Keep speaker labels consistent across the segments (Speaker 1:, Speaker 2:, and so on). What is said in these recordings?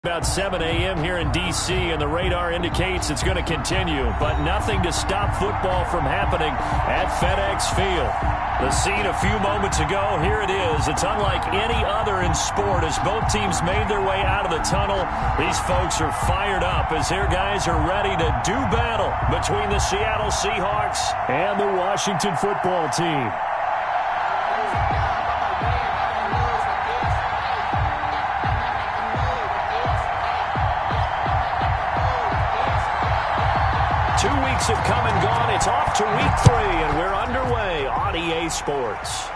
Speaker 1: About 7 a.m. here in D.C., and the radar indicates it's going to continue, but nothing to stop football from happening at FedEx Field. The scene a few moments ago, here it is. It's unlike any other in sport as both teams made their way out of the tunnel. These folks are fired up as their guys are ready to do battle between the Seattle Seahawks and the Washington football team. Have come and gone. It's off to week 3, and we're underway on EA Sports.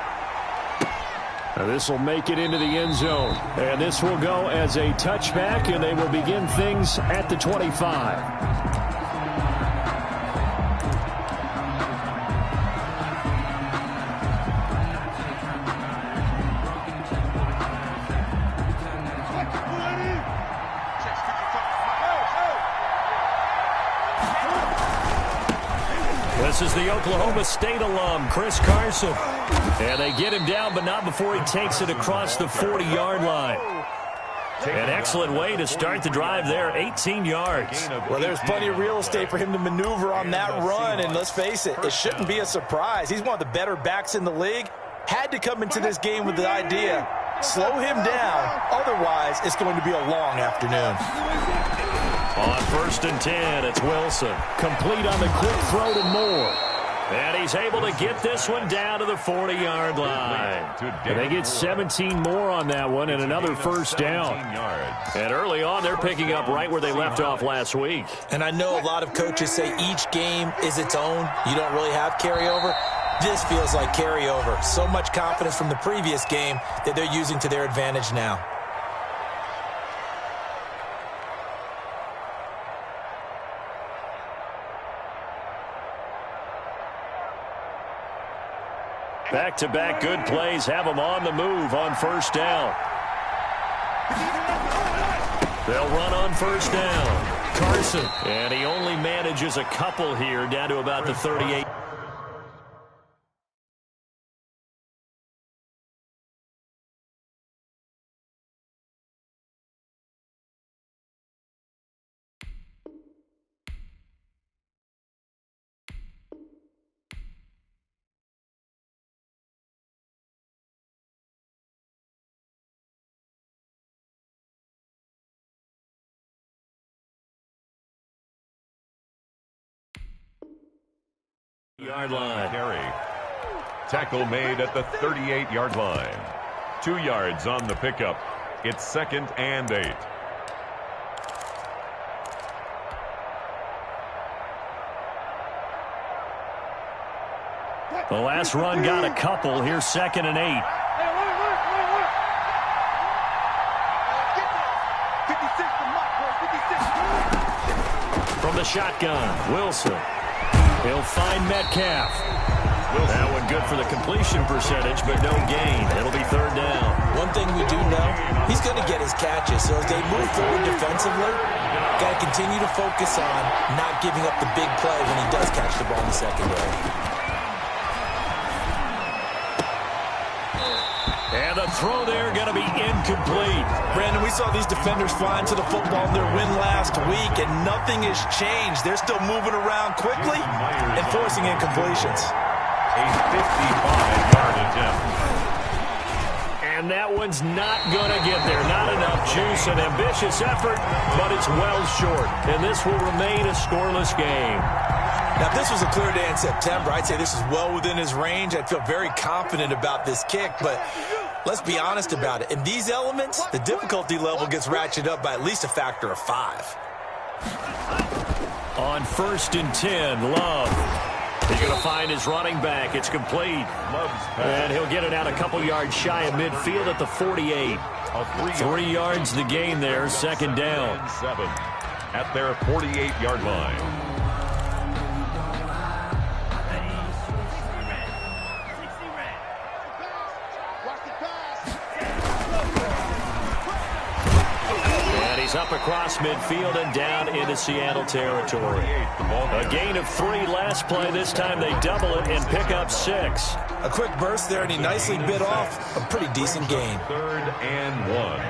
Speaker 1: Now this will make it into the end zone, and this will go as a touchback, and they will begin things at the 25. This is the Oklahoma State alum, Chris Carson. And they get him down, but not before he takes it across the 40-yard line. An excellent way to start the drive there, 18 yards.
Speaker 2: Well, there's plenty of real estate for him to maneuver on that run, and let's face it, it shouldn't be a surprise. He's one of the better backs in the league. Had to come into this game with the idea, slow him down, otherwise it's going to be a long afternoon.
Speaker 1: On 1st and 10, it's Wilson. Complete on the quick throw to Moore. And he's able to get this one down to the 40-yard line. And they get 17 more on that one and another first down. And early on, they're picking up right where they left off last week.
Speaker 2: And I know a lot of coaches say each game is its own. You don't really have carryover. This feels like carryover. So much confidence from the previous game that they're using to their advantage now.
Speaker 1: Back-to-back good plays have them on the move on first down. They'll run on first down. Carson. And he only manages a couple here down to about the 38. Yard line.
Speaker 3: Carry. Tackle made at the 38-yard line. 2 yards on the pickup. It's 2nd and 8.
Speaker 1: The last run got a couple. Here's 2nd and 8. From the shotgun, Wilson. He'll find Metcalf. That one good for the completion percentage, but no gain. It'll be 3rd down.
Speaker 2: One thing we do know, he's going to get his catches. So as they move forward defensively, got to continue to focus on not giving up the big play when he does catch the ball in the secondary.
Speaker 1: And the throw there going to be incomplete.
Speaker 2: Brandon, we saw these defenders flying to the football in their win last week, and nothing has changed. They're still moving around quickly and forcing incompletions.
Speaker 3: A 55-yard attempt.
Speaker 1: And that one's not going to get there. Not enough juice, an ambitious effort, but it's well short. And this will remain a scoreless game.
Speaker 2: Now, if this was a clear day in September, I'd say this is well within his range. I'd feel very confident about this kick, but let's be honest about it. In these elements, the difficulty level gets ratcheted up by at least a factor of 5.
Speaker 1: On 1st and 10, Love. He's going to find his running back. It's complete. And he'll get it out a couple yards shy of midfield at the 48. 3 yards the gain there, 2nd down.
Speaker 3: 7 at their 48-yard line.
Speaker 1: Up across midfield and down into Seattle territory. A gain of 3 last play. This time they double it and pick up 6.
Speaker 2: A quick burst there, and he nicely bit off a pretty decent gain.
Speaker 3: 3rd and 1.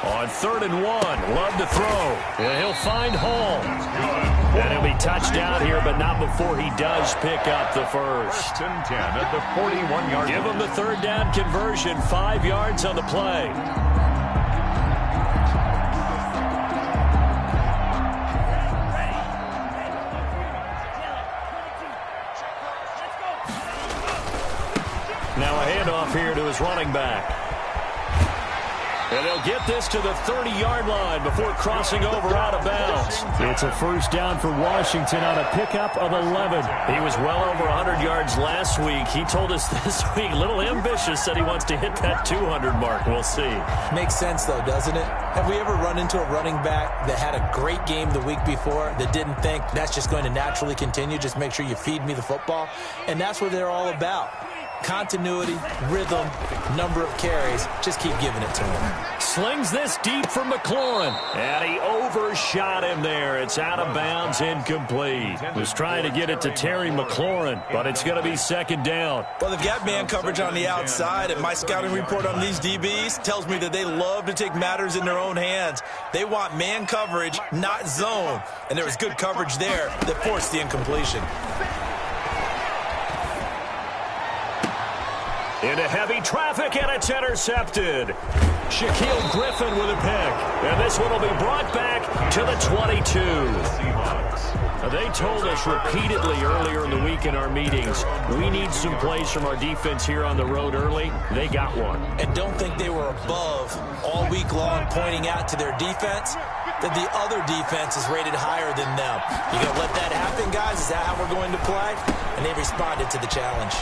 Speaker 1: On 3rd and 1, love to throw. And he'll find Hall. And he'll be touched down here, but not before he does pick up the first.
Speaker 3: 1st and 10 at the 41-yard line.
Speaker 1: Give him the 3rd down conversion, 5 yards on the play. Now a handoff here to his running back. And they'll get this to the 30-yard line before crossing over out of bounds. It's a 1st down for Washington on a pickup of 11. He was well over 100 yards last week. He told us this week, a little ambitious, said he wants to hit that 200 mark. We'll see.
Speaker 2: Makes sense, though, doesn't it? Have we ever run into a running back that had a great game the week before that didn't think that's just going to naturally continue? Just make sure you feed me the football. And that's what they're all about. Continuity, rhythm, number of carries. Just keep giving it to him.
Speaker 1: Slings this deep for McLaurin. And he overshot him there. It's out of bounds, incomplete. Was trying to get it to Terry McLaurin, but it's going to be 2nd down.
Speaker 2: Well, they've got man coverage on the outside, and my scouting report on these DBs tells me that they love to take matters in their own hands. They want man coverage, not zone. And there was good coverage there that forced the incompletion.
Speaker 1: Into heavy traffic, and it's intercepted. Shaquille Griffin with a pick. And this one will be brought back to the 22. They told us repeatedly earlier in the week in our meetings, we need some plays from our defense here on the road early. They got one.
Speaker 2: And don't think they were above all week long pointing out to their defense that the other defense is rated higher than them. You going to let that happen, guys? Is that how we're going to play? And they responded to the challenge.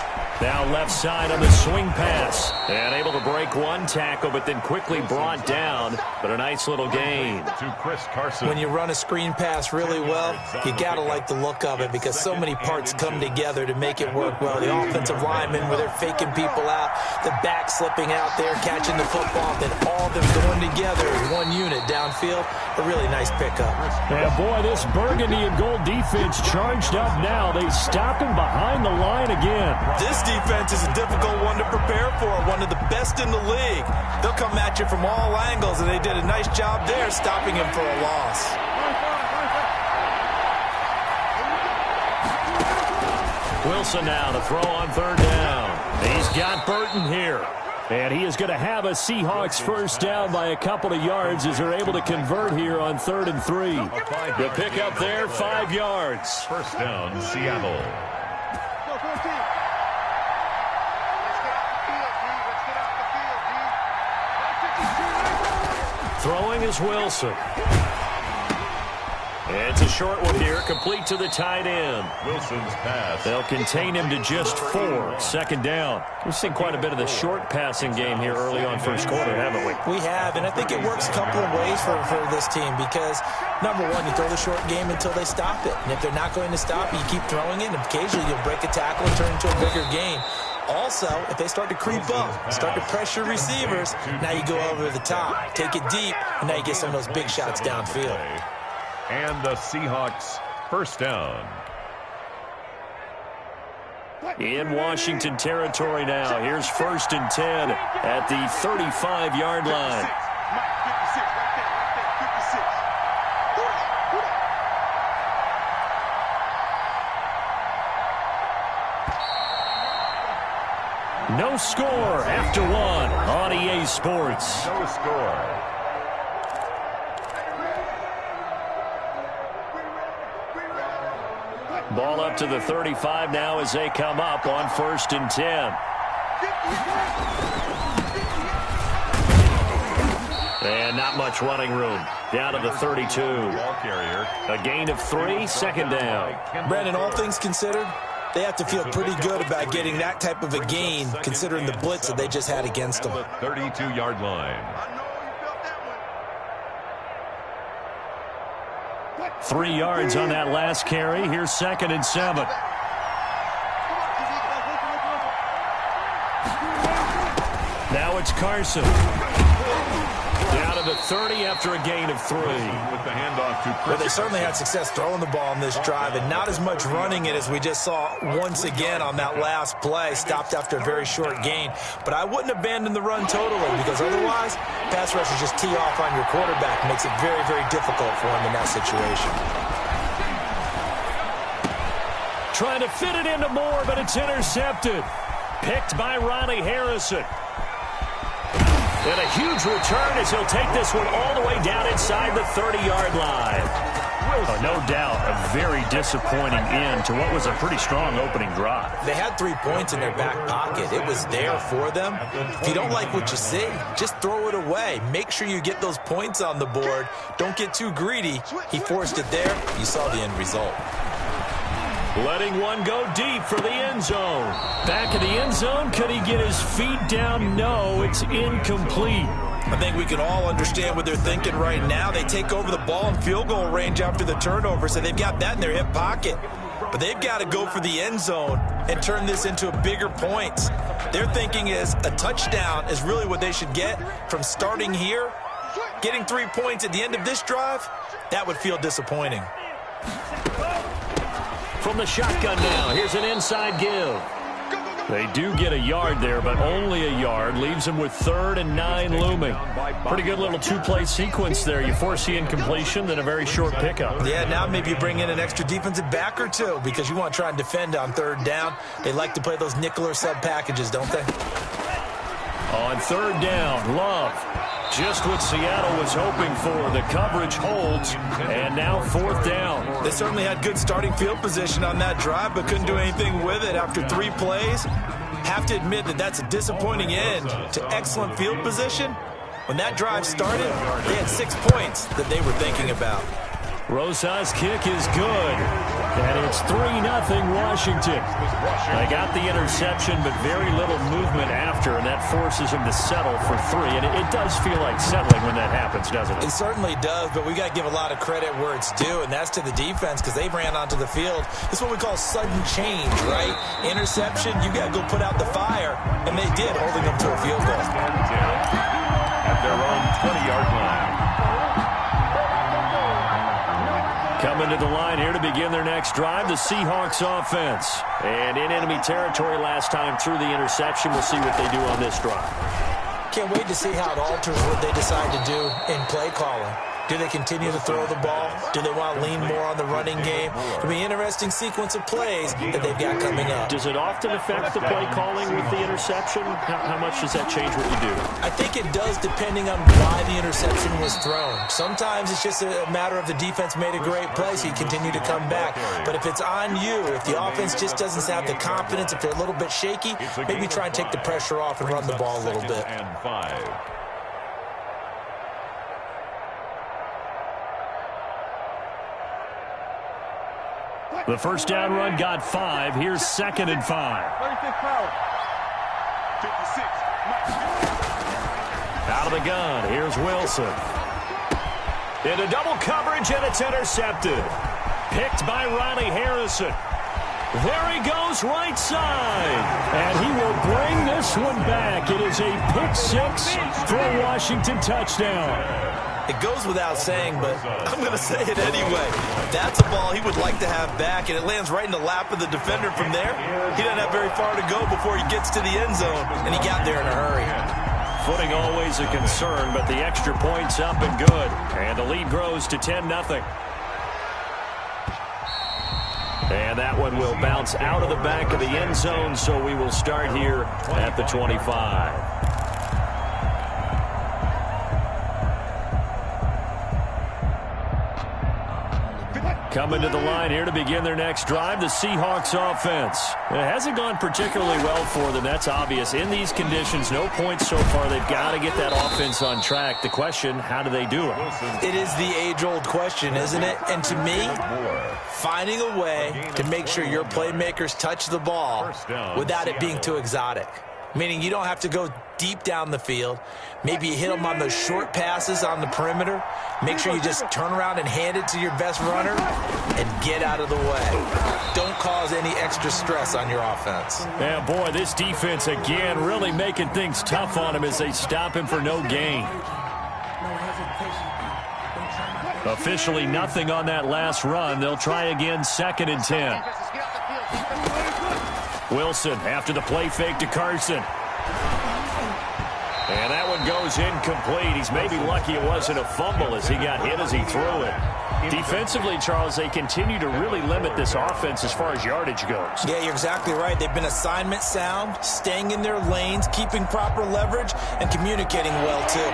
Speaker 1: Now left side on the swing pass. And able to break one tackle, but then quickly brought down. But a nice little gain.
Speaker 3: To Chris Carson.
Speaker 2: When you run a screen pass really well, you got to like the look of it because so many parts come together to make it work well. The offensive linemen, where they're faking people out, the back slipping out there, catching the football, then all of them going together as one unit downfield. A really nice pickup.
Speaker 1: Yeah, boy, this burgundy and gold defense charged up now. They stop him behind the line again.
Speaker 2: This defense is a difficult one to prepare for, one of the best in the league. They'll come at you from all angles, and they did a nice job there stopping him for a loss.
Speaker 1: Wilson now to throw on 3rd down. He's got Burton here. And he is going to have a Seahawks 1st down by a couple of yards as they're able to convert here on 3rd and 3. The pickup there, 5 yards.
Speaker 3: 1st down, Seattle.
Speaker 1: Throwing is Wilson. It's a short one here, complete to the tight end.
Speaker 3: Wilson's pass.
Speaker 1: They'll contain him to just 4. 2nd down. We've seen quite a bit of the short passing game here early on 1st quarter, haven't we?
Speaker 2: We have, and I think it works a couple of ways for this team because, number one, you throw the short game until they stop it. And if they're not going to stop it, you keep throwing it, and occasionally you'll break a tackle and turn into a bigger game. Also, if they start to creep up, start to pressure receivers, now you go over the top, take it deep, and now you get some of those big shots downfield.
Speaker 3: And the Seahawks 1st down.
Speaker 1: In Washington territory now. Here's 1st and 10 at the 35-yard line. No score after 1 on EA Sports.
Speaker 3: No score.
Speaker 1: Ball up to the 35 now as they come up on 1st and 10. And not much running room. Down to the 32.
Speaker 3: Ball carrier.
Speaker 1: A gain of 3, 2nd down.
Speaker 2: Brandon, all things considered, they have to feel pretty good about getting that type of a gain considering the blitz that they just had against them.
Speaker 3: 32-yard line.
Speaker 1: 3 yards on that last carry. Here's 2nd and 7. Now it's Carson. Down to to the 30 after a gain of 3.
Speaker 3: With the handoff to
Speaker 2: Well, they certainly had success throwing the ball on this drive, and not as much running it as we just saw once again on that last play. Stopped after a very short gain. But I wouldn't abandon the run totally, because otherwise, pass rushers just tee off on your quarterback. Makes it very, very difficult for him in that situation.
Speaker 1: Trying to fit it into Moore, but it's intercepted. Picked by Ronnie Harrison. And a huge return as he'll take this one all the way down inside the 30-yard line. Oh, no doubt a very disappointing end to what was a pretty strong opening drive.
Speaker 2: They had 3 points in their back pocket. It was there for them. If you don't like what you see, just throw it away. Make sure you get those points on the board. Don't get too greedy. He forced it there. You saw the end result.
Speaker 1: Letting one go deep for the end zone. Back in the end zone, could he get his feet down? No, it's incomplete.
Speaker 2: I think we can all understand what they're thinking right now. They take over the ball in field goal range after the turnover, so they've got that in their hip pocket. But they've got to go for the end zone and turn this into a bigger points. Their thinking is a touchdown is really what they should get from starting here. Getting 3 points at the end of this drive, that would feel disappointing.
Speaker 1: From the shotgun now, here's an inside give. They do get a yard there, but only a yard. Leaves them with 3rd and 9 looming. Pretty good little two-play sequence there. You force the incompletion, then a very short pickup.
Speaker 2: Yeah, now maybe you bring in an extra defensive back or two because you want to try and defend on 3rd down. They like to play those nickel or sub packages, don't they?
Speaker 1: On 3rd down, Love. Just what Seattle was hoping for. The coverage holds, and now 4th down.
Speaker 2: They certainly had good starting field position on that drive, but couldn't do anything with it after 3 plays. Have to admit that that's a disappointing end to excellent field position. When that drive started, they had 6 points that they were thinking about.
Speaker 1: Rosa's kick is good, and it's 3-0 Washington. They got the interception, but very little movement after, and that forces them to settle for 3. And it does feel like settling when that happens, doesn't it?
Speaker 2: It certainly does, but we got to give a lot of credit where it's due, and that's to the defense because they ran onto the field. This is what we call sudden change, right? Interception, you got to go put out the fire, and they did, holding them to a field goal.
Speaker 3: At their own 20-yard line.
Speaker 1: Coming to the line here to begin their next drive, the Seahawks offense. And in enemy territory last time through the interception. We'll see what they do on this drive.
Speaker 2: Can't wait to see how it alters what they decide to do in play calling. Do they continue to throw the ball? Do they want to lean more on the running game? It'll be an interesting sequence of plays that they've got coming up.
Speaker 1: Does it often affect the play calling with the interception? How much does that change what you do?
Speaker 2: I think it does depending on why the interception was thrown. Sometimes it's just a matter of the defense made a great play, so you continue to come back. But if it's on you, if the offense just doesn't have the confidence, if they're a little bit shaky, maybe try and take the pressure off and run the ball a little bit.
Speaker 3: And 5.
Speaker 1: The first down run got 5. Here's 2nd and 5. Out of the gun. Here's Wilson. Into double coverage, and it's intercepted. Picked by Ronnie Harrison. There he goes, right side. And he will bring this one back. It is a pick-6 for a Washington touchdown.
Speaker 2: It goes without saying, but I'm going to say it anyway. That's a ball he would like to have back, and it lands right in the lap of the defender from there. He doesn't have very far to go before he gets to the end zone, and he got there in a hurry.
Speaker 1: Footing always a concern, but the extra point's up and good. And the lead grows to 10-0. And that one will bounce out of the back of the end zone, so we will start here at the 25. Coming to the line here to begin their next drive, the Seahawks offense. It hasn't gone particularly well for them, that's obvious. In these conditions, no points so far. They've got to get that offense on track. The question, how do they do it?
Speaker 2: It is the age-old question, isn't it? And to me, finding a way to make sure your playmakers touch the ball without it being too exotic. Meaning you don't have to go deep down the field. Maybe you hit them on those short passes on the perimeter. Make sure you just turn around and hand it to your best runner and get out of the way. Don't cause any extra stress on your offense.
Speaker 1: Yeah, boy, this defense again really making things tough on him as they stop him for no gain. Officially nothing on that last run. They'll try again, 2nd and 10. Wilson after the play fake to Carson. And that one goes incomplete. He's maybe lucky it wasn't a fumble as he got hit as he threw it. Defensively, Charles, they continue to really limit this offense as far as yardage goes.
Speaker 2: Yeah, you're exactly right. They've been assignment sound, staying in their lanes, keeping proper leverage, and communicating well, too.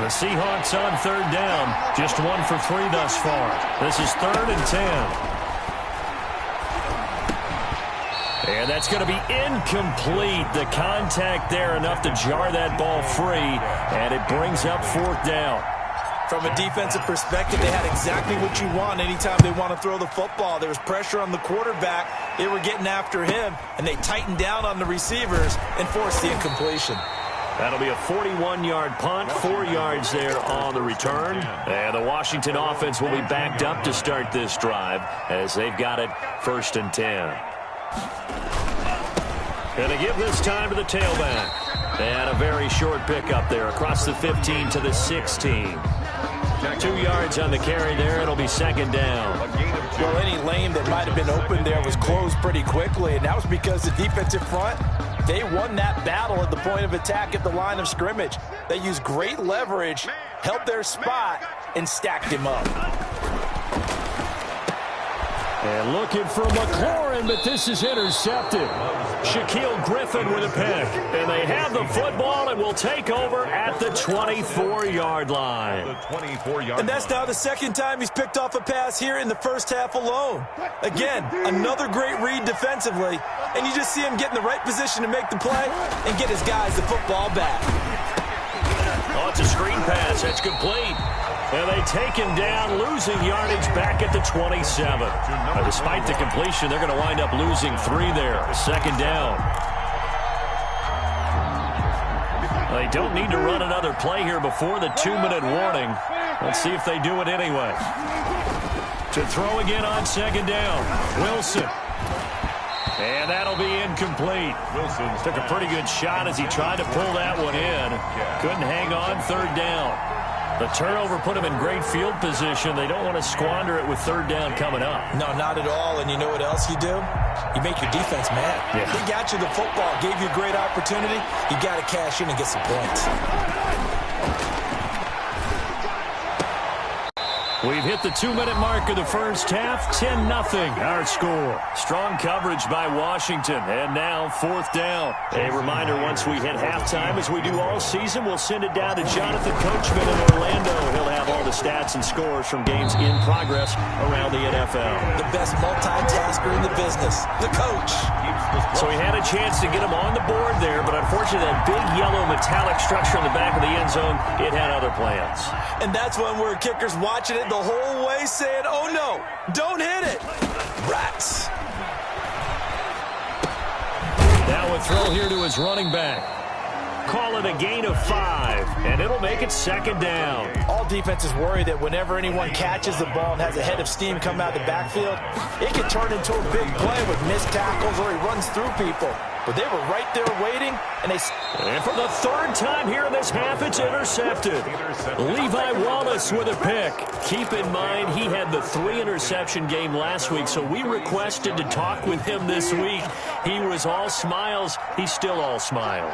Speaker 1: The Seahawks on 3rd down. Just 1 for 3 thus far. This is 3rd and 10. And that's going to be incomplete. The contact there enough to jar that ball free, and it brings up 4th down.
Speaker 2: From a defensive perspective, they had exactly what you want anytime they want to throw the football. There was pressure on the quarterback. They were getting after him, and they tightened down on the receivers and forced the incompletion.
Speaker 1: That'll be a 41-yard punt, 4 yards there on the return. And the Washington offense will be backed up to start this drive as they've got it 1st and 10. Going to give this time to the tailback. And a very short pickup there across the 15 to the 16. 2 yards on the carry there. It'll be 2nd down.
Speaker 2: Well, any lane that might have been open there was closed pretty quickly, and that was because the defensive front, they won that battle at the point of attack at the line of scrimmage. They used great leverage, held their spot, and stacked him up.
Speaker 1: And looking for McLaurin, but this is intercepted. Shaquille Griffin with a pick. And they have the football and will take over at the 24-yard line.
Speaker 2: And that's now the 2nd time he's picked off a pass here in the first half alone. Again, another great read defensively. And you just see him get in the right position to make the play and get his guys the football back.
Speaker 1: Oh, it's a screen pass. That's complete. And they take him down, losing yardage back at the 27. Despite the completion, they're going to wind up losing 3 there. 2nd down. They don't need to run another play here before the 2-minute warning. Let's see if they do it anyway. To throw again on 2nd down. Wilson. And that'll be incomplete. Wilson took a pretty good shot as he tried to pull that one in. Couldn't hang on, 3rd down. The turnover put them in great field position. They don't want to squander it with 3rd down coming up.
Speaker 2: No, not at all. And you know what else you do? You make your defense mad.
Speaker 1: Yeah.
Speaker 2: They got you the football, gave you a great opportunity. You got to cash in and get some points.
Speaker 1: We've hit the 2-minute mark of the first half. 10-0 our score. Strong coverage by Washington. And now 4th down. A reminder, once we hit halftime, as we do all season, we'll send it down to Jonathan Coachman in Orlando. He'll have all the stats and scores from games in progress around the NFL.
Speaker 2: The best multitasker in the business, the coach.
Speaker 1: So he had a chance to get him on the board there, but unfortunately that big yellow metallic structure in the back of the end zone, it had other plans.
Speaker 2: And that's when we're kickers watching it the whole way saying, oh no, don't hit it. Rats.
Speaker 1: Now a throw here to his running back. Call it a gain of 5, and it'll make it 2nd down.
Speaker 2: All defenses worry that whenever anyone catches the ball and has a head of steam come out of the backfield, it can turn into a big play with missed tackles or he runs through people. But they were right there waiting, and they...
Speaker 1: And for the 3rd time here in this half, it's intercepted. Levi Wallace with a pick. Keep in mind, he had the 3-interception game last week, so we requested to talk with him this week. He was all smiles. He's still all smile.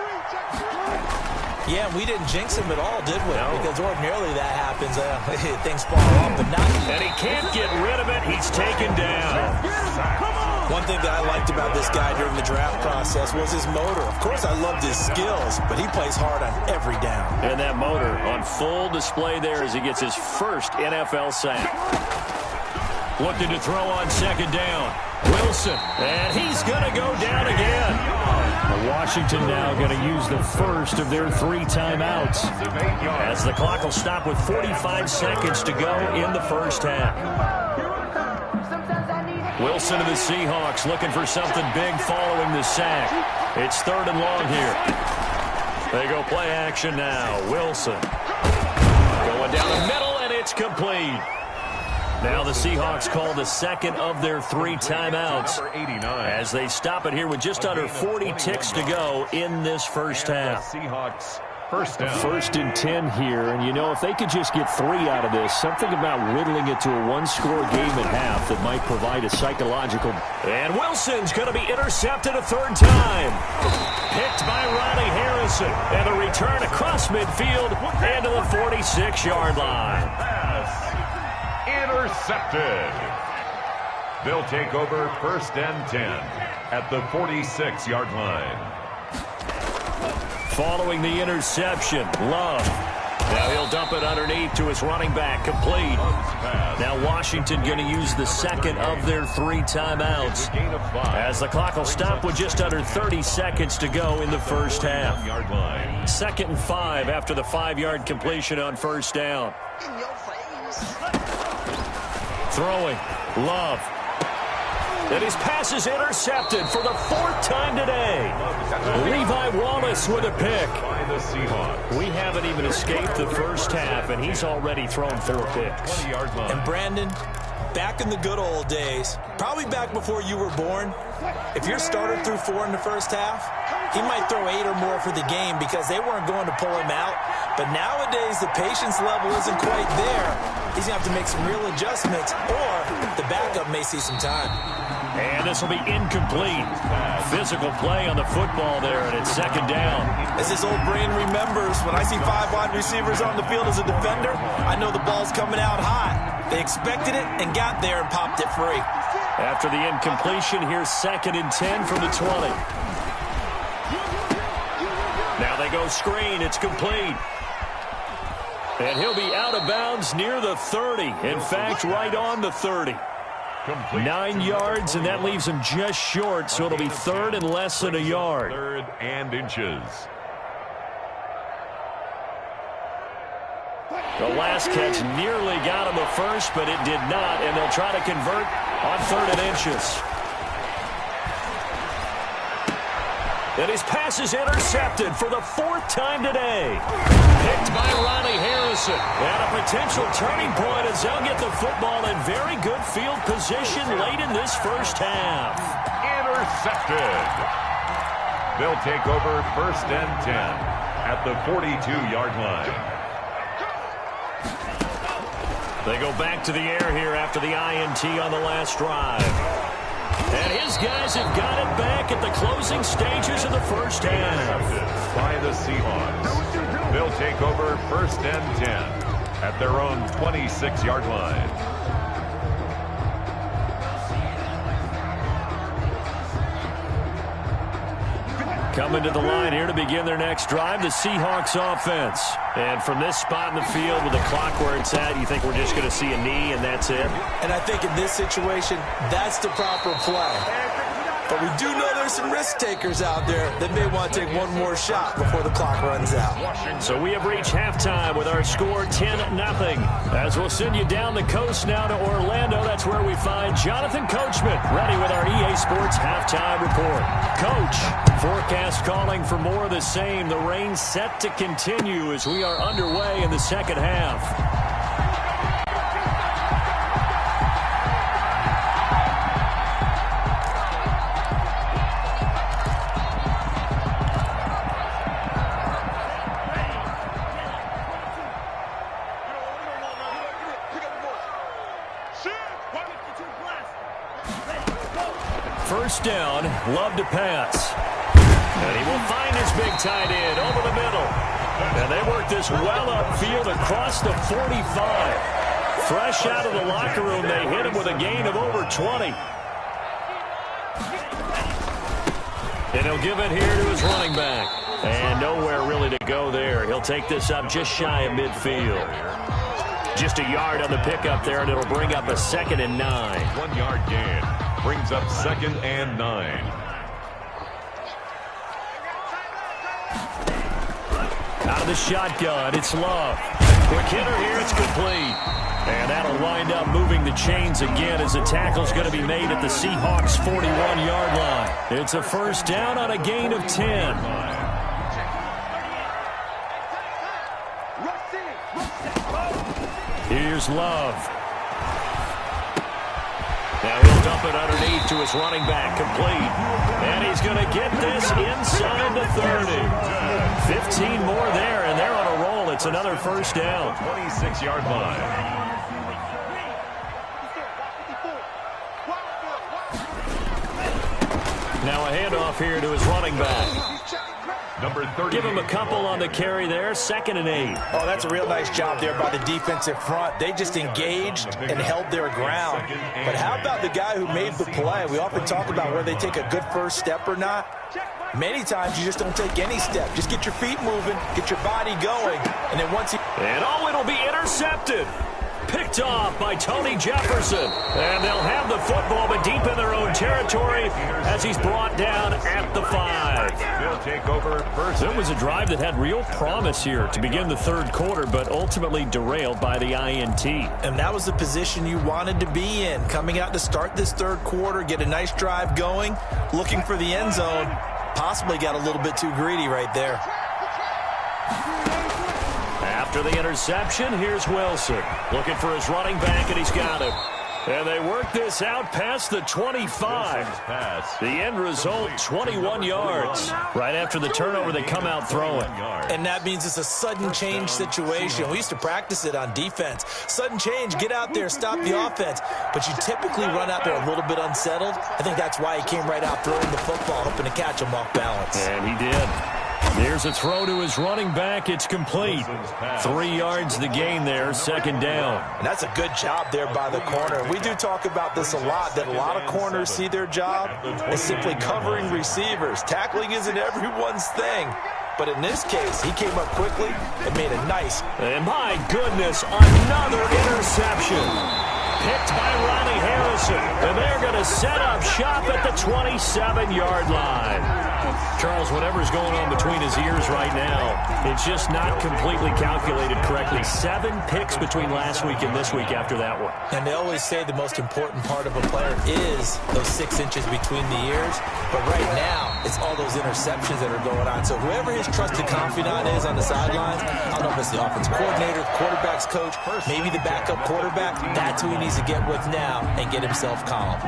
Speaker 2: Yeah, we didn't jinx him at all, did we? No. Because ordinarily that happens. Things fall off, but not...
Speaker 1: And he can't get rid of it. He's taken down.
Speaker 2: One thing that I liked about this guy during the draft process was his motor. Of course, I loved his skills, but he plays hard on every down.
Speaker 1: And that motor on full display there as he gets his first NFL sack. Looking to throw on 2nd down. Wilson, and he's going to go down again. Washington now going to use the first of their 3 timeouts as the clock will stop with 45 seconds to go in the first half. Wilson of the Seahawks looking for something big following the sack. It's 3rd and long here. They go play action now. Wilson going down the middle, and it's complete. Now the Seahawks call the 2nd of their 3 timeouts as they stop it here with just under 40 ticks to go in this first half.
Speaker 3: Seahawks First down.
Speaker 1: 1st and 10 here, and you know, if they could just get 3 out of this, something about whittling it to a 1-score game at half that might provide a psychological. And Wilson's going to be intercepted a 3rd time. Picked by Ronnie Harrison, and the return across midfield into the 46-yard line.
Speaker 3: Intercepted. They'll take over 1st and 10 at the 46-yard line.
Speaker 1: Following the interception, Love. Now he'll dump it underneath to his running back, complete. Now Washington going to use the 2nd of their 3 timeouts, as the clock will stop with just under 30 seconds to go in the 1st half. 2nd and 5 after the 5-yard completion on 1st down. Throwing, Love. And his pass is intercepted for the 4th time today. Levi Wallace with a pick. We haven't even escaped the 1st half, and he's already thrown 4 picks.
Speaker 2: And Brandon, back in the good old days, probably back before you were born, if your starter threw 4 in the 1st half, he might throw 8 or more for the game because they weren't going to pull him out. But nowadays, the patience level isn't quite there. He's going to have to make some real adjustments, or the backup may see some time.
Speaker 1: And this will be incomplete. Physical play on the football there, and it's 2nd down.
Speaker 2: As his old brain remembers, when I see 5 wide receivers on the field as a defender, I know the ball's coming out hot. They expected it and got there and popped it free.
Speaker 1: After the incompletion, here's 2nd and 10 from the 20. Now they go screen. It's complete. And he'll be out of bounds near the 30. In fact, right on the 30. 9 yards, and that leaves him just short, so it'll be 3rd and less than a yard.
Speaker 3: 3rd and inches.
Speaker 1: The last catch nearly got him a first, but it did not, and they'll try to convert on 3rd and inches. And his pass is intercepted for the 4th time today. Picked by Ronnie Harrison. And a potential turning point as they'll get the football in very good field position late in this 1st half.
Speaker 3: Intercepted. They'll take over 1st and 10 at the 42-yard line.
Speaker 1: They go back to the air here after the INT on the last drive. And his guys have got it back at the closing stages of the 1st half.
Speaker 3: By the Seahawks. They'll take over 1st and 10 at their own 26-yard line.
Speaker 1: Coming to the line here to begin their next drive, the Seahawks offense. And from this spot in the field with the clock where it's at, you think we're just going to see a knee and that's it?
Speaker 2: And I think in this situation, that's the proper play. But we do know there's some risk takers out there that may want to take one more shot before the clock runs out.
Speaker 1: So we have reached halftime with our score 10-0. As we'll send you down the coast now to Orlando, that's where we find Jonathan Coachman ready with our EA Sports halftime report. Coach, forecast calling for more of the same. The rain set to continue as we are underway in the 2nd half. First down, Love to pass. And he will find his big tight end over the middle. And they work this well upfield across the 45. Fresh out of the locker room, they hit him with a gain of over 20. And he'll give it here to his running back. And nowhere really to go there. He'll take this up just shy of midfield. Just a yard on the pickup there, and it'll bring up a 2nd and 9.
Speaker 3: 1 yard gain. Brings up 2nd and 9.
Speaker 1: Out of the shotgun, it's Love. Quick hitter here, it's complete. And that'll wind up moving the chains again as the tackle's going to be made at the Seahawks' 41-yard line. It's a 1st down on a gain of 10. Here's Love. Now he'll dump it underneath to his running back, complete. And he's going to get this inside the 30. 15 more there, and they're on a roll. It's another first down.
Speaker 3: 26-yard line.
Speaker 1: Now a handoff here to his running back.
Speaker 3: Number 30.
Speaker 1: Give him a couple on the carry there, 2nd and 8.
Speaker 2: Oh, that's a real nice job there by the defensive front. They just engaged and held their ground. But how about the guy who made the play? We often talk about whether they take a good first step or not. Many times you just don't take any step. Just get your feet moving, get your body going, and then once he...
Speaker 1: And oh, it'll be intercepted. Picked off by Tony Jefferson. And they'll have the football, but deep in their own territory as he's brought down at the 5.
Speaker 3: He'll take over first.
Speaker 1: It was a drive that had real promise here to begin the third quarter, but ultimately derailed by the INT.
Speaker 2: And that was the position you wanted to be in. Coming out to start this third quarter, get a nice drive going, looking for the end zone. Possibly got a little bit too greedy right there.
Speaker 1: After the interception, here's Wilson. Looking for his running back, and he's got him. And they work this out past the 25. The end result, 21 yards. Right after the turnover, they come out throwing.
Speaker 2: And that means it's a sudden change situation. We used to practice it on defense. Sudden change, get out there, stop the offense. But you typically run out there a little bit unsettled. I think that's why he came right out throwing the football, hoping to catch him off balance.
Speaker 1: And he did. Here's a throw to his running back. It's complete. 3 yards the gain there, 2nd down.
Speaker 2: And that's a good job there by the corner. We do talk about this a lot, that a lot of corners see their job as simply covering receivers. Tackling isn't everyone's thing. But in this case, he came up quickly and made a nice...
Speaker 1: And my goodness, another interception. Picked by Ronnie Harrison. And they're going to set up shop at the 27-yard line. Charles, whatever's going on between his ears right now, it's just not completely calculated correctly. 7 picks between last week and this week after that one.
Speaker 2: And they always say the most important part of a player is those 6 inches between the ears. But right now, it's all those interceptions that are going on. So whoever his trusted confidant is on the sidelines, I don't know if it's the offensive coordinator, the quarterback's coach, maybe the backup quarterback, that's who he needs to get with now and get himself calm.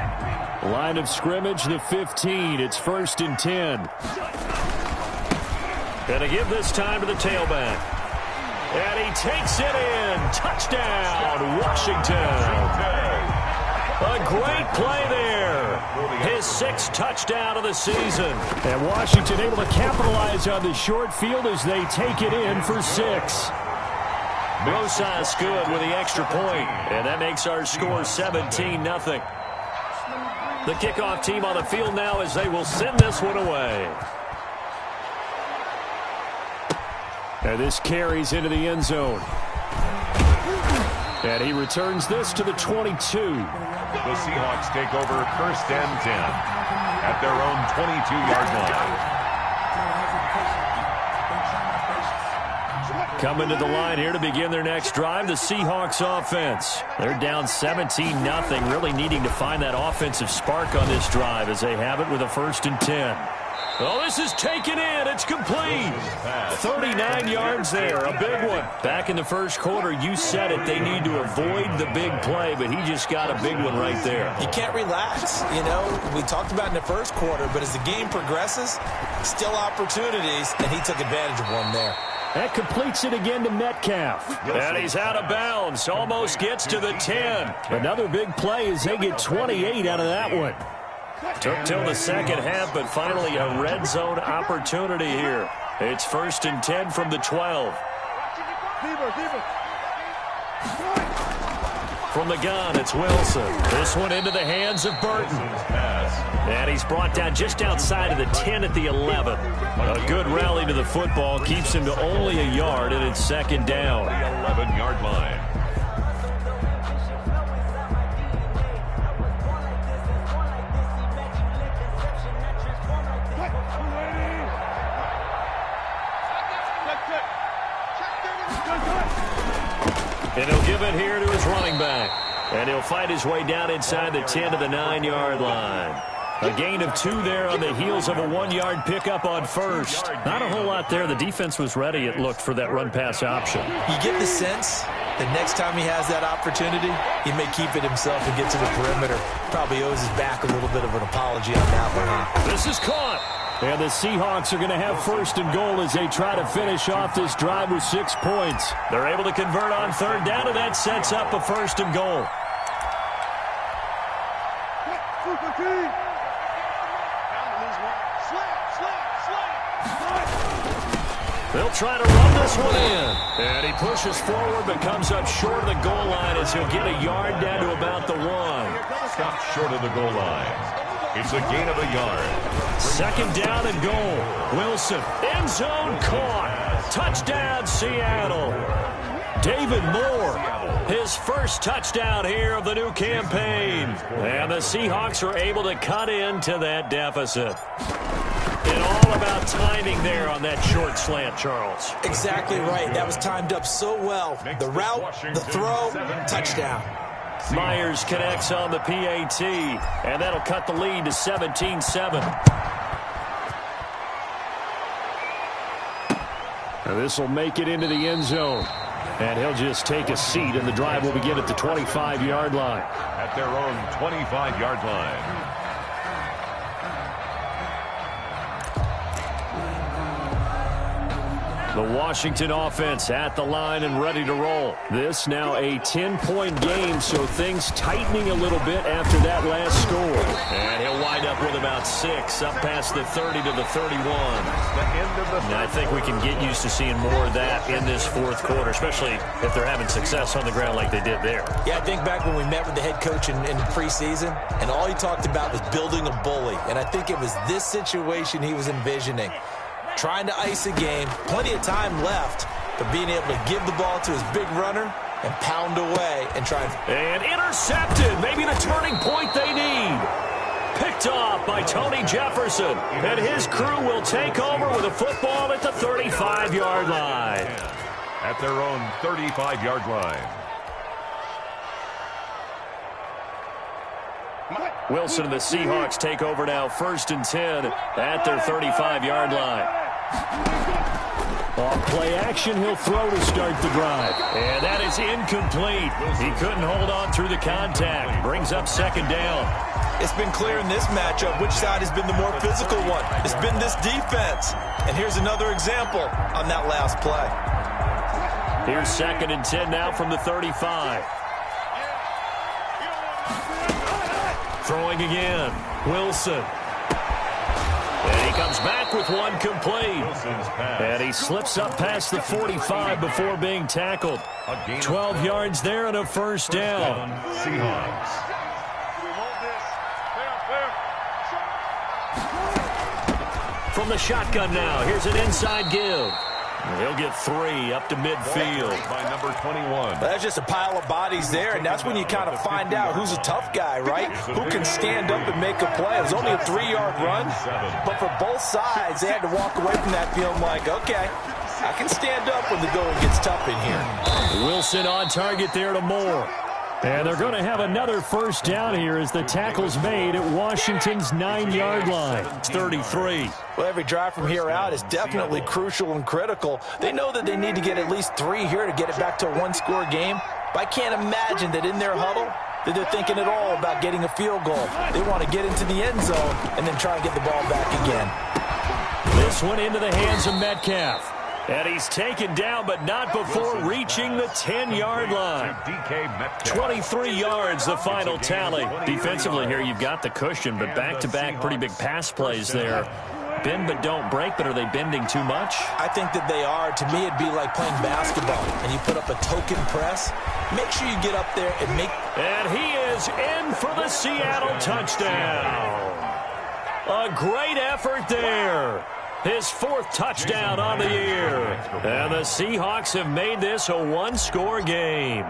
Speaker 1: Line of scrimmage, the 15. It's 1st and 10. Gonna give this time to the tailback. And he takes it in. Touchdown, Washington. A great play there. His 6th touchdown of the season. And Washington able to capitalize on the short field as they take it in for 6. Rosas good with the extra point. And that makes our score 17-0. The kickoff team on the field now as they will send this one away. And this carries into the end zone. And he returns this to the 22.
Speaker 3: The Seahawks take over 1st and 10 at their own 22-yard line.
Speaker 1: Coming to the line here to begin their next drive, the Seahawks offense. They're down 17-0, really needing to find that offensive spark on this drive as they have it with a 1st and 10. Oh, this is taken in. It's complete. 39 yards there, a big one. Back in the first quarter, you said it. They need to avoid the big play, but he just got a big one right there.
Speaker 2: You can't relax. You know, we talked about in the first quarter, but as the game progresses, still opportunities, and he took advantage of one there.
Speaker 1: That completes it again to Metcalf. And he's out of bounds. Almost gets to the 10. Another big play as they get 28 out of that one. Took till the second half, but finally a red zone opportunity here. It's 1st and 10 from the 12. From the gun, it's Wilson. This one into the hands of Burton. And he's brought down just outside of the 10 at the 11. A good rally to the football keeps him to only a yard, and it's 2nd down.
Speaker 3: The 11-yard line.
Speaker 1: And he'll give it here to his running back. And he'll fight his way down inside the 10 to the 9-yard line. A gain of 2 there on the heels of a 1-yard pickup on 1st. Not a whole lot there. The defense was ready, it looked, for that run-pass option.
Speaker 2: You get the sense the next time he has that opportunity, he may keep it himself and get to the perimeter. Probably owes his back a little bit of an apology on that one, huh?
Speaker 1: This is caught. And the Seahawks are going to have first and goal as they try to finish off this drive with 6 points. They're able to convert on third down, and that sets up a first and goal. They'll try to run this one in. And he pushes forward but comes up short of the goal line as he'll get a yard down to about the 1.
Speaker 3: Stop short of the goal line. It's a gain of a yard.
Speaker 1: Second down and goal. Wilson, end zone caught. Touchdown, Seattle. David Moore, his first touchdown here of the new campaign. And the Seahawks are able to cut into that deficit. And all about timing there on that short slant, Charles.
Speaker 2: Exactly right. That was timed up so well. The route, the throw, touchdown.
Speaker 1: Myers connects on the PAT, and that'll cut the lead to 17-7. This will make it into the end zone. And he'll just take a seat, and the drive will begin at the 25-yard line.
Speaker 3: At their own 25-yard line.
Speaker 1: The Washington offense at the line and ready to roll. This now a 10-point game, so things tightening a little bit after that last score. And he'll wind up with about 6, up past the 30 to the 31. And I think we can get used to seeing more of that in this fourth quarter, especially if they're having success on the ground like they did there.
Speaker 2: Yeah, I think back when we met with the head coach in the preseason, and all he talked about was building a bully. And I think it was this situation he was envisioning. Trying to ice a game, plenty of time left, but being able to give the ball to his big runner and pound away and try
Speaker 1: and intercepted, maybe the turning point they need. Picked off by Tony Jefferson, and his crew will take over with a football at the 35-yard line.
Speaker 3: At their own 35-yard line.
Speaker 1: Wilson and the Seahawks take over now, 1st and 10 at their 35-yard line. Off play action, he'll throw to start the drive. And that is incomplete. He couldn't hold on through the contact. Brings up 2nd down.
Speaker 2: It's been clear in this matchup which side has been the more physical one. It's been this defense. And here's another example on that last play.
Speaker 1: Here's 2nd and 10 now from the 35. Throwing again. Wilson. And he comes back with one complete. And he slips up past the 45 before being tackled. 12 yards there and a 1st down.
Speaker 3: Seahawks.
Speaker 1: From the shotgun now, here's an inside give. He'll get 3 up to midfield.
Speaker 3: By number 21.
Speaker 2: Well, that's just a pile of bodies there, and that's when you kind of find out who's a tough guy, right? Who can stand up and make a play. It was only a 3-yard run, but for both sides, they had to walk away from that feeling like, okay, I can stand up when the going gets tough in here.
Speaker 1: Wilson on target there to Moore. And they're going to have another 1st down here as the tackle's made at Washington's 9-yard line. It's 33.
Speaker 2: Well, every drive from here out is definitely crucial and critical. They know that they need to get at least 3 here to get it back to a 1-score game. But I can't imagine that in their huddle that they're thinking at all about getting a field goal. They want to get into the end zone and then try and get the ball back again.
Speaker 1: This one into the hands of Metcalf. And he's taken down, but not before reaching the 10-yard line. 23 yards, the final tally. Defensively here, you've got the cushion, but back-to-back pretty big pass plays there. Bend but don't break, but are they bending too much?
Speaker 2: I think that they are. To me, it'd be like playing basketball, and you put up a token press. Make sure you get up there and make...
Speaker 1: And he is in for the Seattle touchdown. A great effort there. His 4th touchdown on the year. And the Seahawks have made this a 1-score game.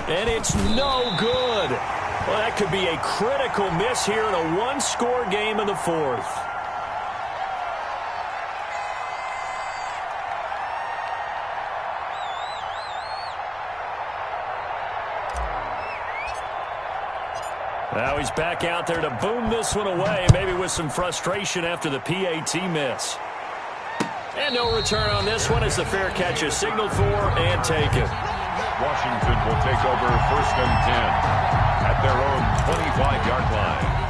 Speaker 1: And it's no good. Well, that could be a critical miss here in a 1-score game in the 4th. Now he's back out there to boom this one away, maybe with some frustration after the PAT miss. And no return on this one as the fair catch is signaled for and taken.
Speaker 3: Washington will take over 1st and 10 at their own 25-yard line.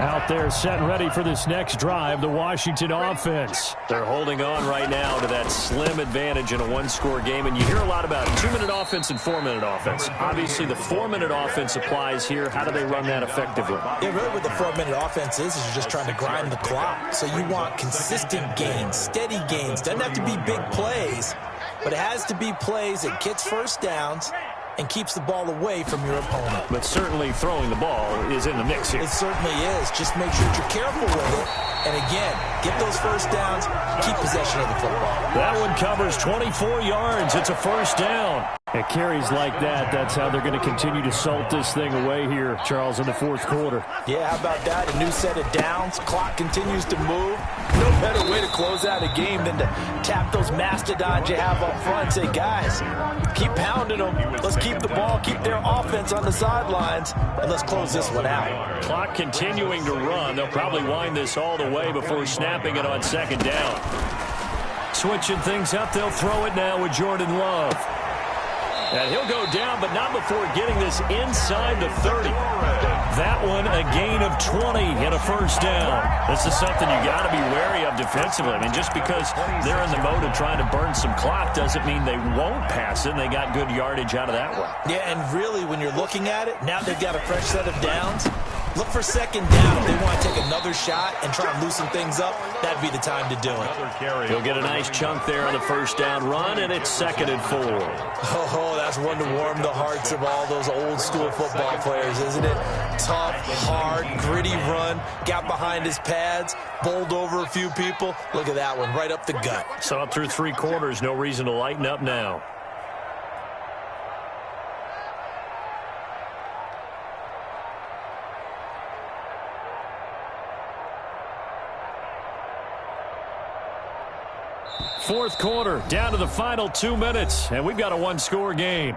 Speaker 1: Out there set and ready for this next drive, the Washington offense. They're holding on right now to that slim advantage in a one-score game, and you hear a lot about 2-minute offense and 4-minute offense. Obviously, the 4-minute offense applies here. How do they run that effectively?
Speaker 2: Yeah, really what the 4-minute offense is you're just trying to grind the clock. So you want consistent gains, steady gains. Doesn't have to be big plays, but it has to be plays that gets first downs and keeps the ball away from your opponent.
Speaker 1: But certainly throwing the ball is in the mix here.
Speaker 2: It certainly is. Just make sure that you're careful with it. And again, get those first downs, keep possession of the football.
Speaker 1: That one covers 24 yards. It's a first down. It carries like that. That's how they're going to continue to salt this thing away here, Charles, in the fourth quarter.
Speaker 2: Yeah, how about that? A new set of downs. Clock continues to move. No better way to close out a game than to tap those mastodons you have up front and say, guys, keep pounding them. Let's keep the ball, keep their offense on the sidelines, and let's close this one out.
Speaker 1: Clock continuing to run. They'll probably wind this all the way before snapping it on second down. Switching things up, they'll throw it now with Jordan Love. And he'll go down, but not before getting this inside the 30. That one, a gain of 20 and a first down. This is something you got to be wary of defensively. I mean, just because they're in the mode of trying to burn some clock doesn't mean they won't pass it. They got good yardage out of that one.
Speaker 2: Yeah, and really, when you're looking at it, now they've got a fresh set of downs. Look for second down. If they want to take another shot and try and loosen things up, that'd be the time to do it.
Speaker 1: He'll get a nice chunk there on the first down run, and it's 2nd and 4.
Speaker 2: Oh, that's one to warm the hearts of all those old-school football players, isn't it? Tough, hard, gritty run, got behind his pads, bowled over a few people. Look at that one, right up the gut.
Speaker 1: So up through 3 quarters, no reason to lighten up now. Fourth quarter, down to the final 2 minutes, and we've got a one-score game.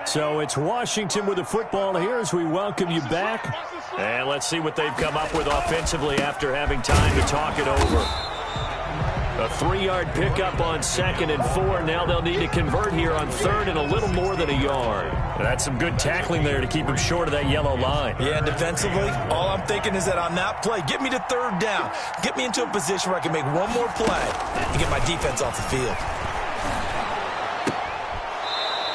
Speaker 1: So it's Washington with the football here as we welcome you back. And let's see what they've come up with offensively after having time to talk it over. A 3-yard pickup on 2nd and 4. Now they'll need to convert here on 3rd and a little more than a yard. That's some good tackling there to keep him short of that yellow line.
Speaker 2: Yeah, and defensively, all I'm thinking is that on that play, get me to 3rd down. Get me into a position where I can make one more play and get my defense off the field.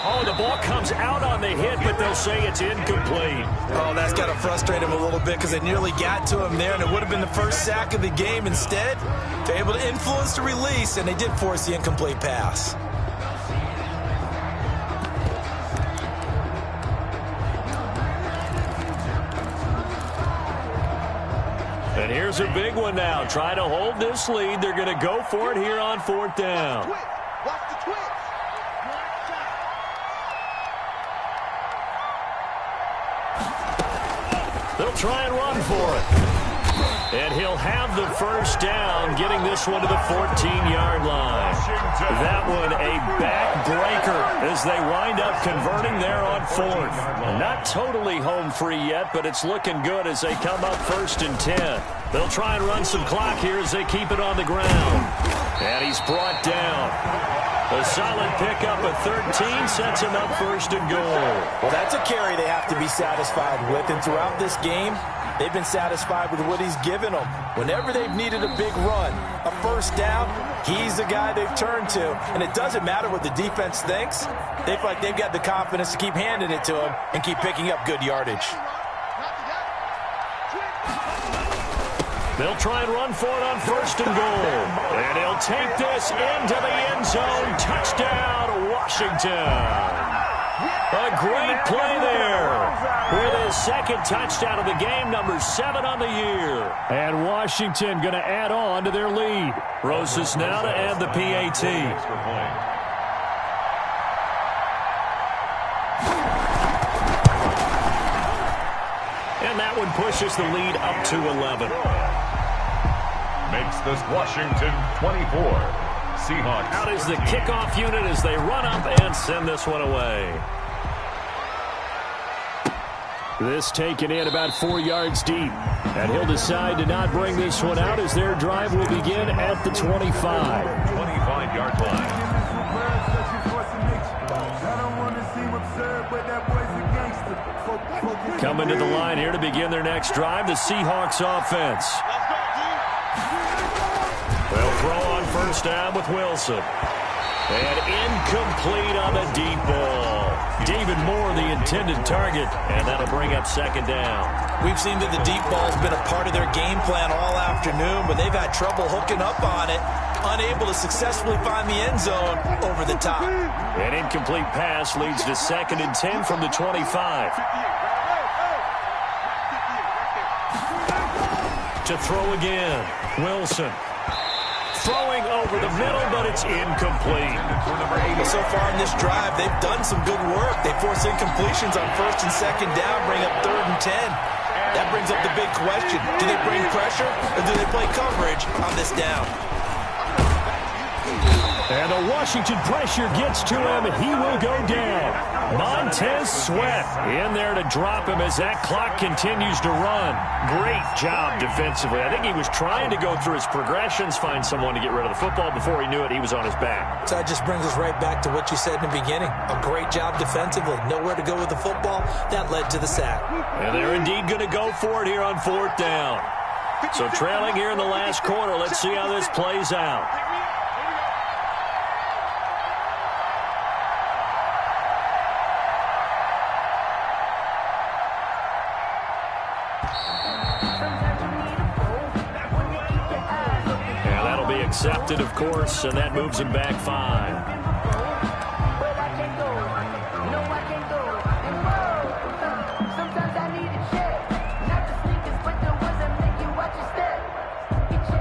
Speaker 1: Oh, the ball comes out on the hit, but they'll say it's incomplete.
Speaker 2: Oh, that's got to frustrate him a little bit because they nearly got to him there, and it would have been the first sack of the game. Instead, they're able to influence the release, and they did force the incomplete pass.
Speaker 1: And here's a big one now. Try to hold this lead. They're going to go for it here on 4th down.
Speaker 4: Watch the twitch.
Speaker 1: They'll try and run for it. And he'll have the first down, getting this one to the 14-yard line. That one a backbreaker as they wind up converting there on 4th. Not totally home free yet, but it's looking good as they come up 1st and 10. They'll try and run some clock here as they keep it on the ground. And he's brought down. A solid pickup at 13 sets him up 1st and goal.
Speaker 2: Well, that's a carry they have to be satisfied with, and throughout this game, they've been satisfied with what he's given them. Whenever they've needed a big run, a first down, he's the guy they've turned to. And it doesn't matter what the defense thinks. They feel like they've got the confidence to keep handing it to him and keep picking up good yardage.
Speaker 1: They'll try and run for it on 1st and goal. And he'll take this into the end zone. Touchdown, Washington. A great play there. With his 2nd touchdown of the game, number 7 on the year. And Washington going to add on to their lead. Rosas now to add the PAT. And that one pushes the lead up to 11.
Speaker 3: Makes this Washington 24. Seahawks.
Speaker 1: Out is the kickoff unit as they run up and send this one away. This taken in about 4 yards deep. And he'll decide to not bring this one out as their drive will begin at the 25.
Speaker 3: 25-yard line.
Speaker 1: Coming to the line here to begin their next drive, the Seahawks offense. They'll throw on first down with Wilson. And incomplete on the deep ball. David Moore, the intended target, and that'll bring up second down.
Speaker 2: We've seen that the deep ball's been a part of their game plan all afternoon, but they've had trouble hooking up on it, unable to successfully find the end zone over the top.
Speaker 1: An incomplete pass leads to 2nd and 10 from the 25. To throw again, Wilson. Throwing over the middle, but it's incomplete.
Speaker 2: So far in this drive, they've done some good work. They force incompletions on 1st and 2nd down, bring up 3rd and 10. That brings up the big question. Do they bring pressure, or do they play coverage on this down?
Speaker 1: And the Washington pressure gets to him. He will go down. Montez Sweat in there to drop him as that clock continues to run. Great job defensively. I think he was trying to go through his progressions, find someone to get rid of the football. Before he knew it, he was on his back.
Speaker 2: So that just brings us right back to what you said in the beginning. A great job defensively. Nowhere to go with the football. That led to the sack.
Speaker 1: And they're indeed going to go for it here on 4th down. So trailing here in the last quarter. Let's see how this plays out. Accepted, of course, and that moves him back 5.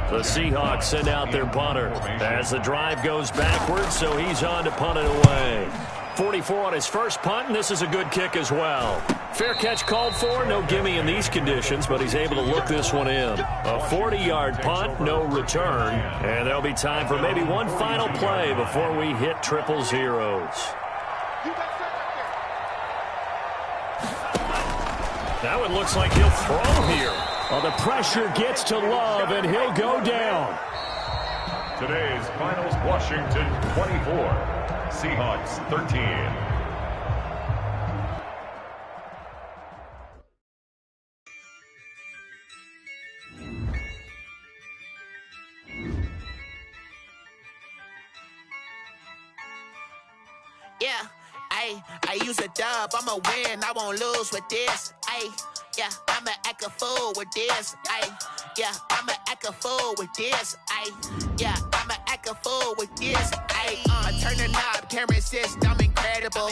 Speaker 1: The Seahawks send out their punter as the drive goes backwards, so he's on to punt it away. 44 on his first punt, and this is a good kick as well. Fair catch called for, no gimme in these conditions, but he's able to look this one in. A 40-yard punt, no return, and there'll be time for maybe one final play before we hit triple zeros. Now it looks like he'll throw here. Well, the pressure gets to Love, and he'll go down.
Speaker 3: Today's finals, Washington 24. Seahawks 13.
Speaker 4: Yeah, I use a dub, I'ma win, I won't lose with this. Yeah, I'ma act a fool with this. Yeah, I'ma act a fool with this. Yeah, I'ma act a fool with this. I turn the knob, camera assist, I'm incredible.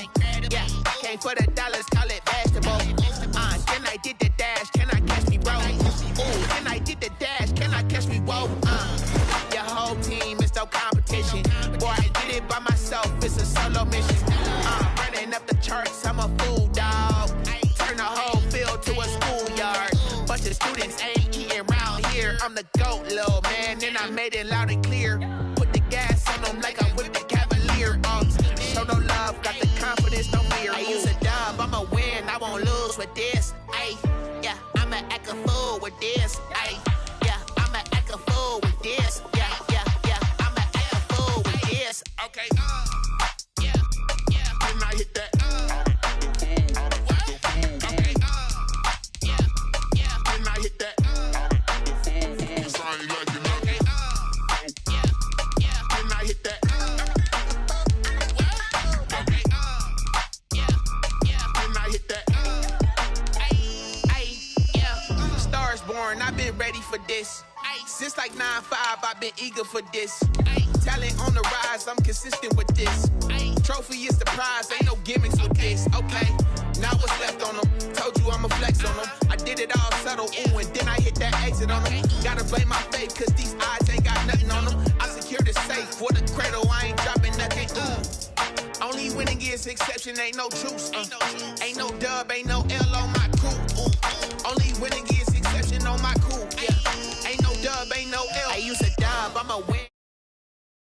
Speaker 4: Yeah, came for the dollars, call it vegetable. Then I did the dash, can I catch me, bro? Ooh, then I did the dash, can I catch me, whoa? Your whole team is no competition. Boy, I did it by myself, it's a solo mission. Running up the charts, I'm a fool, dog. Turn the whole field to a schoolyard. Bunch of students ain't eating round here. I'm the GOAT, little man, and I made it loud and clear. Put the gas on them like I'm with the Cavalier. Show no love, got the confidence, no fear. I use a dub, I'ma win, I won't lose with this. Yeah, I'ma act a fool with this. Yeah, I'ma act a fool with this. Yeah, I'ma act a fool with this. Okay, yeah, can I hit that? I've been ready for this. Since like 9-5, I've been eager for this. Talent on the rise, I'm consistent with this. Trophy is the prize, ain't no gimmicks with this. Okay, now what's left on them? Told you I'ma flex on them. I did it all subtle, ooh, and then I hit that exit on them. Gotta blame my faith, cause these odds ain't got nothing on them. I secure the safe for the cradle, I ain't dropping nothing. Only winning is exception, ain't no truce. Ain't no dub, ain't no L.